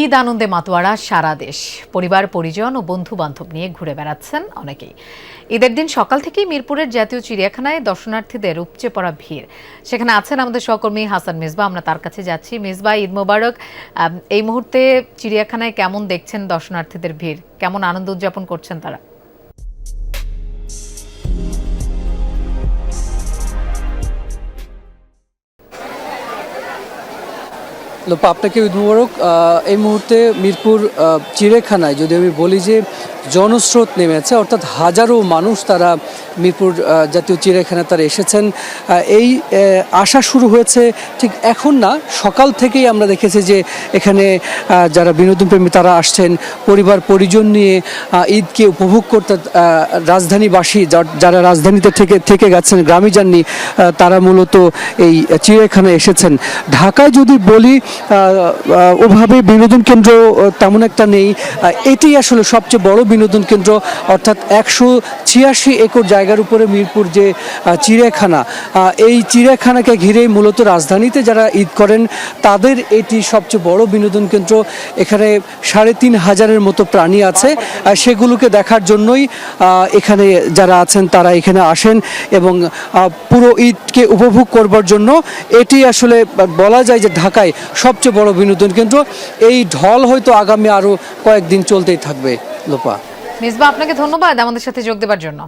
ঈদ আনন্দে মাতোয়ারা সারা দেশ। পরিবার পরিজন ও বন্ধু বান্ধব নিয়ে ঘুরে বেড়াচ্ছেন অনেকেই। ঈদের দিন সকাল থেকেই মিরপুরের জাতীয় চিড়িয়াখানায় দর্শনার্থীদের উপচে পড়া ভিড়। সেখানে আছেন আমাদের সহকর্মী হাসান মিসবা, আমরা তার কাছে যাচ্ছি। মিসবা, ঈদ মোবারক। এই মুহূর্তে চিড়িয়াখানায় কেমন দেখছেন দর্শনার্থীদের ভিড়, কেমন আনন্দ উদযাপন করছেন তারা? লোপা, আপনাকে ঈদ মোবারক। এই মুহূর্তে মিরপুর চিড়িয়াখানায় যদি আমি বলি যে জনস্রোত নেমেছে, অর্থাৎ হাজারো মানুষ তারা মিরপুর জাতীয় চিড়িয়াখানায় তারা এসেছেন। এই আসা শুরু হয়েছে ঠিক এখন না, সকাল থেকেই আমরা দেখেছি যে এখানে যারা বিনোদনপ্রেমী তারা আসছেন পরিবার পরিজন নিয়ে ঈদকে উপভোগ করতে। রাজধানীবাসী যারা রাজধানীতে থেকে গেছেন, গ্রামে যাননি, তারা মূলত এই চিড়িয়াখানায় এসেছেন। ঢাকায় যদি বলি ওভাবে বিনোদন কেন্দ্র তেমন একটা নেই। এটি আসলে সবচেয়ে বড় বিনোদন কেন্দ্র, অর্থাৎ 186 একর জায়গার উপরে মিরপুর যে চিড়িয়াখানা, এই চিড়িয়াখানাকে ঘিরেই মূলত রাজধানীতে যারা ঈদ করেন তাদের এটি সবচেয়ে বড় বিনোদন কেন্দ্র। এখানে 3,500-এর মতো প্রাণী আছে, সেগুলোকে দেখার জন্যই এখানে যারা আছেন তারা এখানে আসেন এবং পুরো ঈদকে উপভোগ করবার জন্য এটি আসলে বলা যায় যে ঢাকায় সবচেয়ে বড় বিনোদন কেন্দ্র। এই ঢল হয়তো আগামী আরও কয়েকদিন চলতেই থাকবে। লোপা, মিসবা, আপনাকে ধন্যবাদ আমাদের সাথে যোগ দেওয়ার জন্য।